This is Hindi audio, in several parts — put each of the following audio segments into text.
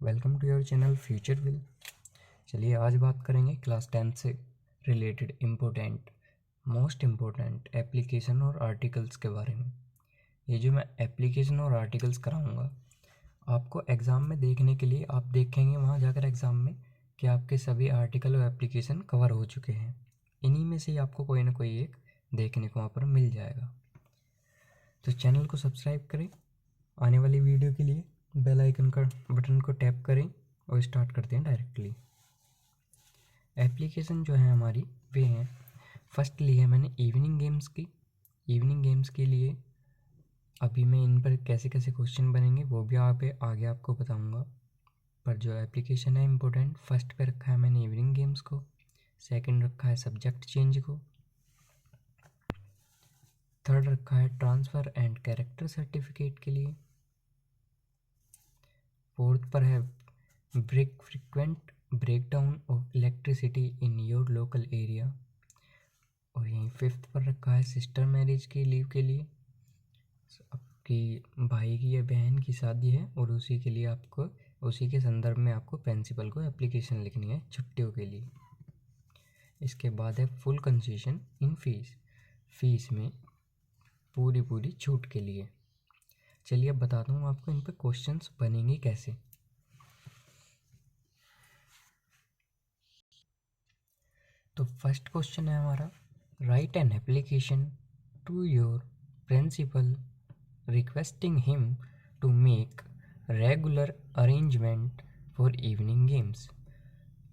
Welcome to your channel future will. चलिए आज बात करेंगे क्लास 10 से रिलेटेड मोस्ट इम्पोर्टेंट एप्लीकेशन और आर्टिकल्स के बारे में। ये जो मैं एप्लीकेशन और आर्टिकल्स कराऊंगा आपको एग्ज़ाम में देखने के लिए, आप देखेंगे वहाँ जाकर एग्ज़ाम में कि आपके सभी आर्टिकल और एप्लीकेशन कवर हो चुके हैं। इन्हीं में से ही आपको कोई ना कोई एक देखने को वहाँ पर मिल जाएगा। तो चैनल को सब्सक्राइब करें, आने वाली वीडियो के लिए बेल आइकन का बटन को टैप करें और स्टार्ट करते हैं डायरेक्टली। एप्लीकेशन जो है हमारी वे हैं, फर्स्ट ली है मैंने इवनिंग गेम्स की। इवनिंग गेम्स के लिए अभी मैं इन पर कैसे कैसे क्वेश्चन बनेंगे वो भी आगे आपको बताऊंगा। पर जो एप्लीकेशन है इम्पोर्टेंट, फर्स्ट पे रखा है मैंने इवनिंग गेम्स को, सेकंड रखा है सब्जेक्ट चेंज को, थर्ड रखा है ट्रांसफ़र एंड कैरेक्टर सर्टिफिकेट के लिए, फोर्थ पर है frequent breakdown of electricity in your local area, और यहीं फिफ्थ पर रखा है सिस्टर मैरिज की लीव के लिए। आपकी भाई की या बहन की शादी है और उसी के लिए आपको, उसी के संदर्भ में आपको प्रिंसिपल को एप्लीकेशन लिखनी है छुट्टियों के लिए। इसके बाद है फुल कंसेशन इन फीस में पूरी छूट के लिए। चलिए अब बताता हूँ आपको इन पर क्वेश्चंस बनेंगे कैसे। तो फर्स्ट क्वेश्चन है हमारा, write an application to your principal requesting him to make regular arrangement for evening games.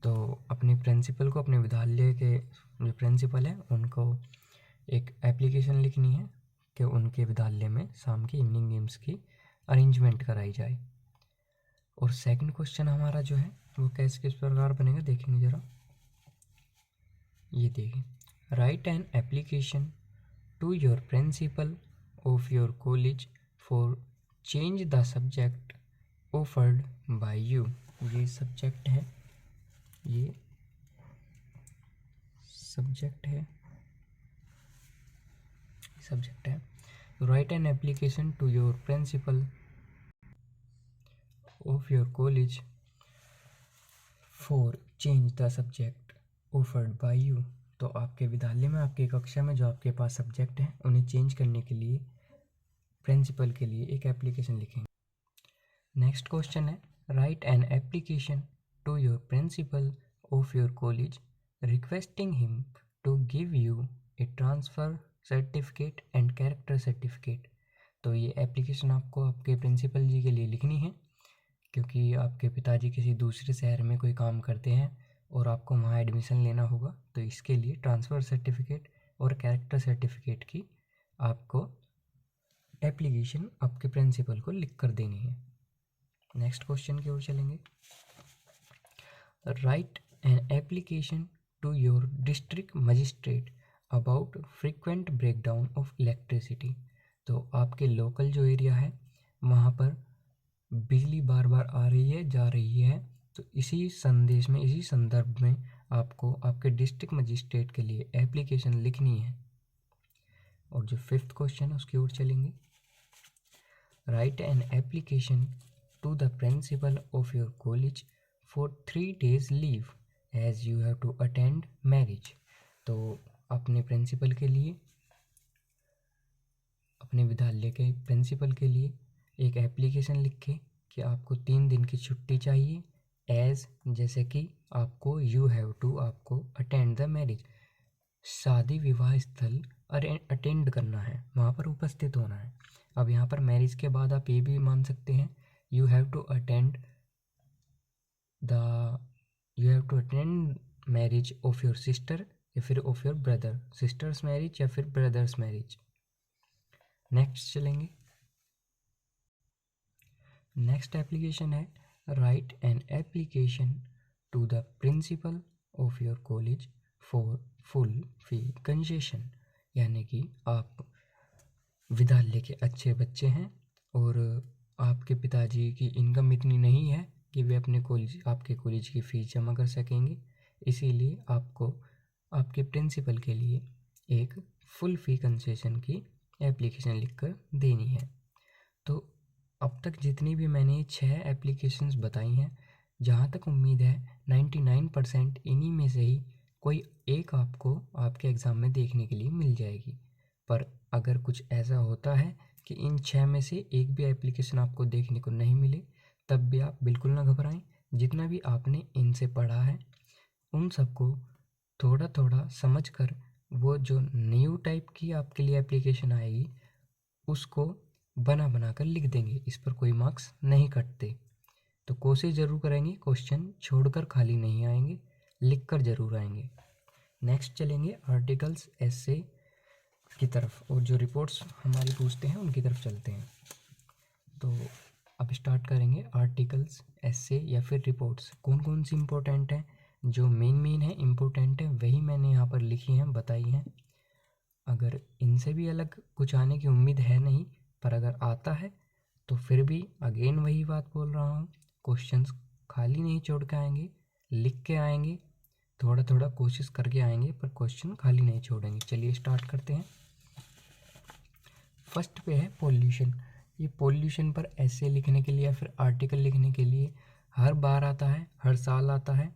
तो अपने प्रिंसिपल को, अपने विद्यालय के जो प्रिंसिपल है उनको एक एप्लीकेशन लिखनी है कि उनके विद्यालय में शाम की इवनिंग गेम्स की अरेंजमेंट कराई जाए। और सेकंड क्वेश्चन हमारा जो है वो किस प्रकार बनेगा देखेंगे ज़रा। ये देखिए, write an application to your principal of your college for change the subject offered by you. ये सब्जेक्ट है, ये सब्जेक्ट है। Write an application to your principal of your college for change the subject offered by you. तो आपके विद्यालय में, आपकी कक्षा में जो आपके पास सब्जेक्ट हैं उन्हें चेंज करने के लिए प्रिंसिपल के लिए एक एप्लीकेशन लिखेंगे। नेक्स्ट क्वेश्चन है, write an application to your principal of your college requesting him to give you a transfer certificate and character certificate. तो ये एप्लीकेशन आपको आपके प्रिंसिपल जी के लिए लिखनी है, क्योंकि आपके पिताजी किसी दूसरे शहर में कोई काम करते हैं और आपको वहाँ एडमिशन लेना होगा। तो इसके लिए ट्रांसफ़र सर्टिफिकेट और कैरेक्टर सर्टिफिकेट की आपको एप्लीकेशन आपके प्रिंसिपल को लिख कर देनी है। नेक्स्ट क्वेश्चन की ओर चलेंगे, write an application to your district magistrate about frequent breakdown of electricity. तो आपके लोकल जो एरिया है वहाँ पर बिजली बार बार आ रही है, जा रही है, तो इसी संदेश में, इसी संदर्भ में आपको आपके डिस्ट्रिक्ट मजिस्ट्रेट के लिए एप्लीकेशन लिखनी है। और जो फिफ्थ क्वेश्चन है उसकी ओर चलेंगे, write an application to the principal of your college for 3 days leave as you have to attend marriage. तो अपने प्रिंसिपल के लिए, अपने विद्यालय के प्रिंसिपल के लिए एक एप्लीकेशन लिखे कि आपको 3 दिन की छुट्टी चाहिए, एज जैसे कि आपको यू हैव टू, आपको अटेंड द मैरिज, शादी विवाह स्थल अटेंड करना है, वहाँ पर उपस्थित होना है। अब यहाँ पर मैरिज के बाद आप ये भी मान सकते हैं, you have to attend marriage of your sister या फिर of your brother, sister's marriage या फिर ब्रदर्स मैरिज। नेक्स्ट चलेंगे, नेक्स्ट एप्लीकेशन है, write an application to the principal of your college for full fee concession. यानी कि आप विद्यालय के अच्छे बच्चे हैं और आपके पिताजी की इनकम इतनी नहीं है कि वे आपके कॉलेज की फ़ीस जमा कर सकेंगे, इसीलिए आपको आपके प्रिंसिपल के लिए एक फुल फ़ी कंसेशन की एप्लीकेशन लिखकर देनी है। तो अब तक जितनी भी मैंने 6 एप्लीकेशंस बताई हैं, जहाँ तक उम्मीद है 99% इन्हीं में से ही कोई एक आपको आपके एग्ज़ाम में देखने के लिए मिल जाएगी। पर अगर कुछ ऐसा होता है कि इन 6 में से एक भी एप्लीकेशन आपको देखने को नहीं मिले, तब भी आप बिल्कुल ना घबराएं। जितना भी आपने इनसे पढ़ा है उन सबको थोड़ा थोड़ा समझ कर वो जो न्यू टाइप की आपके लिए एप्लीकेशन आएगी उसको बना बना कर लिख देंगे। इस पर कोई मार्क्स नहीं कटते। तो कोशिश ज़रूर करेंगे, क्वेश्चन छोड़कर खाली नहीं आएंगे, लिख कर ज़रूर आएंगे। नेक्स्ट चलेंगे आर्टिकल्स एसे की तरफ, और जो रिपोर्ट्स हमारी पूछते हैं उनकी तरफ चलते हैं। तो अब स्टार्ट करेंगे आर्टिकल्स एसे या फिर रिपोर्ट्स। कौन कौन सी इम्पोर्टेंट है, जो मेन है इम्पोर्टेंट है वही मैंने यहाँ पर लिखी हैं, बताई हैं। अगर इनसे भी अलग कुछ आने की उम्मीद है नहीं, पर अगर आता है तो फिर भी अगेन वही बात बोल रहा हूँ, क्वेश्चंस खाली नहीं छोड़ के आएंगे, लिख के आएंगे, थोड़ा थोड़ा कोशिश करके आएंगे, पर क्वेश्चन खाली नहीं छोड़ेंगे। चलिए स्टार्ट करते हैं। फर्स्ट पे है पोल्यूशन। ये पोल्यूशन पर ऐसे लिखने के लिए या फिर आर्टिकल लिखने के लिए हर बार आता है, हर साल आता है।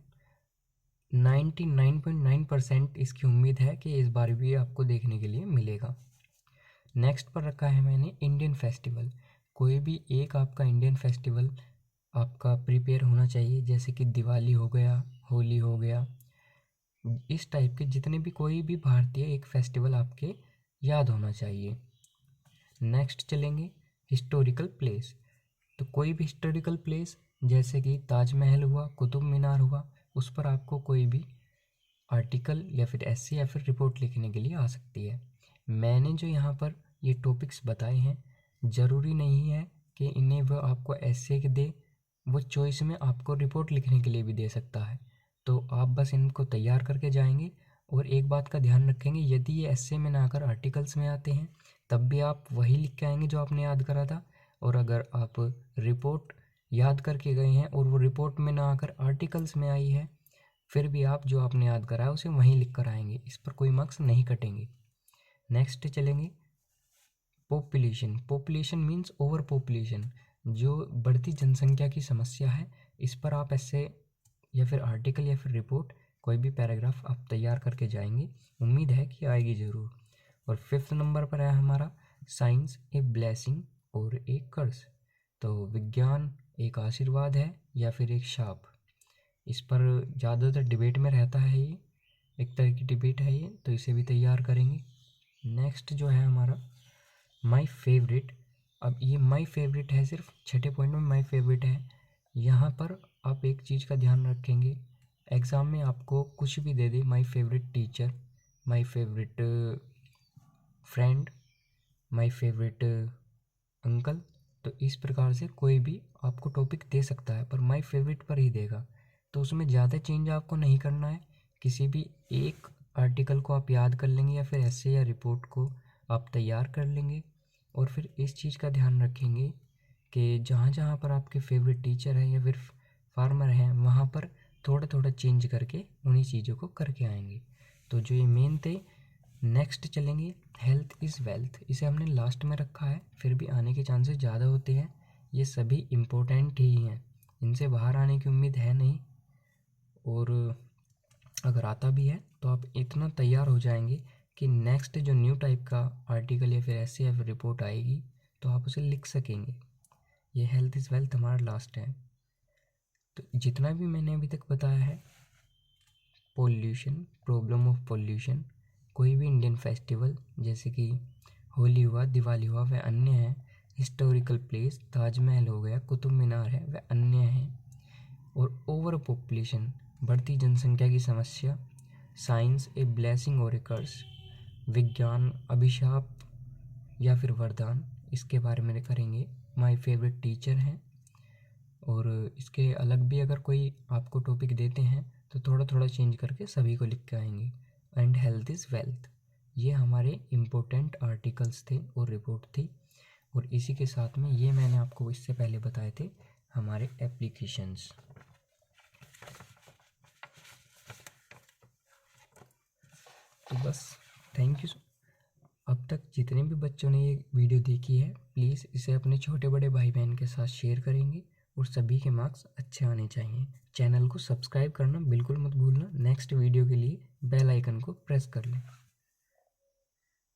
99.9% इसकी उम्मीद है कि इस बार भी आपको देखने के लिए मिलेगा। नेक्स्ट पर रखा है मैंने इंडियन फेस्टिवल। कोई भी एक आपका इंडियन फेस्टिवल आपका प्रिपेयर होना चाहिए, जैसे कि दिवाली हो गया, होली हो गया, इस टाइप के जितने भी कोई भी भारतीय एक फेस्टिवल आपके याद होना चाहिए। नेक्स्ट चलेंगे हिस्टोरिकल प्लेस। तो कोई भी हिस्टोरिकल प्लेस जैसे कि ताजमहल हुआ, कुतुब मीनार हुआ, उस पर आपको कोई भी आर्टिकल या फिर एस्से या फिर रिपोर्ट लिखने के लिए आ सकती है। मैंने जो यहाँ पर ये टॉपिक्स बताए हैं, ज़रूरी नहीं है कि इन्हें वो आपको एस्से के दे, वो चॉइस में आपको रिपोर्ट लिखने के लिए भी दे सकता है। तो आप बस इनको तैयार करके जाएंगे। और एक बात का ध्यान रखेंगे, यदि ये एस्से में ना आकर आर्टिकल्स में आते हैं तब भी आप वही लिख के आएंगे जो आपने याद करा था। और अगर आप रिपोर्ट याद करके गए हैं और वो रिपोर्ट में ना आकर आर्टिकल्स में आई है, फिर भी आप जो आपने याद करा है उसे वहीं लिख कर आएंगे, इस पर कोई मार्क्स नहीं कटेंगे। नेक्स्ट चलेंगे population. Population means over population, जो बढ़ती जनसंख्या की समस्या है, इस पर आप ऐसे या फिर आर्टिकल या फिर रिपोर्ट कोई भी पैराग्राफ आप तैयार करके जाएंगे, उम्मीद है कि आएगी ज़रूर। और 5th नंबर पर है हमारा साइंस ए ब्लेसिंग और एक कर्स। तो विज्ञान एक आशीर्वाद है या फिर एक शाप, इस पर ज़्यादातर डिबेट में रहता है, ये एक तरह की डिबेट है ये, तो इसे भी तैयार करेंगे। नेक्स्ट जो है हमारा माय फेवरेट। अब ये माय फेवरेट है, सिर्फ 6ठे पॉइंट में माय फेवरेट है। यहाँ पर आप एक चीज़ का ध्यान रखेंगे, एग्ज़ाम में आपको कुछ भी दे दे, my favourite teacher, my favourite friend, my favourite uncle, तो इस प्रकार से कोई भी आपको टॉपिक दे सकता है, पर माय फेवरेट पर ही देगा। तो उसमें ज़्यादा चेंज आपको नहीं करना है। किसी भी एक आर्टिकल को आप याद कर लेंगे या फिर ऐसे या रिपोर्ट को आप तैयार कर लेंगे। और फिर इस चीज़ का ध्यान रखेंगे कि जहाँ जहाँ पर आपके फेवरेट टीचर हैं या फिर फार्मर हैं, वहाँ पर थोड़ा थोड़ा चेंज करके उन्हीं चीज़ों को करके आएंगे। तो जो ये मेन थे। नेक्स्ट चलेंगे हेल्थ इज़ वेल्थ। इसे हमने लास्ट में रखा है, फिर भी आने के चांसेस ज़्यादा होते हैं। ये सभी इम्पोर्टेंट ही हैं, इनसे बाहर आने की उम्मीद है नहीं। और अगर आता भी है तो आप इतना तैयार हो जाएंगे कि नेक्स्ट जो न्यू टाइप का आर्टिकल या फिर ऐसे या फिर रिपोर्ट आएगी तो आप उसे लिख सकेंगे। ये हेल्थ इज़ वेल्थ हमारा लास्ट है। तो जितना भी मैंने अभी तक बताया है, पोल्यूशन, प्रॉब्लम ऑफ पोल्यूशन, कोई भी इंडियन फेस्टिवल जैसे कि होली हुआ, दिवाली हुआ, वह अन्य है। हिस्टोरिकल प्लेस, ताजमहल हो गया, कुतुब मीनार है, वह अन्य है। और ओवर पॉपुलेशन, बढ़ती जनसंख्या की समस्या। साइंस ए ब्लेसिंग और ए कर्स, विज्ञान अभिशाप या फिर वरदान, इसके बारे में करेंगे। माय फेवरेट टीचर हैं। और इसके अलग भी अगर कोई आपको टॉपिक देते हैं तो थोड़ा थोड़ा चेंज करके सभी को लिख के आएंगे। एंड हेल्थ इज़ वेल्थ, ये हमारे इम्पोर्टेंट आर्टिकल्स थे और रिपोर्ट थी। और इसी के साथ में ये मैंने आपको इससे पहले बताए थे हमारे एप्लीकेशंस। तो बस थैंक यू। अब तक जितने भी बच्चों ने ये वीडियो देखी है, प्लीज़ इसे अपने छोटे बड़े भाई बहन के साथ शेयर करेंगे और सभी के मार्क्स अच्छे आने चाहिए। चैनल को सब्सक्राइब करना बिल्कुल मत भूलना। नेक्स्ट वीडियो के लिए बेल आइकन को प्रेस कर लें।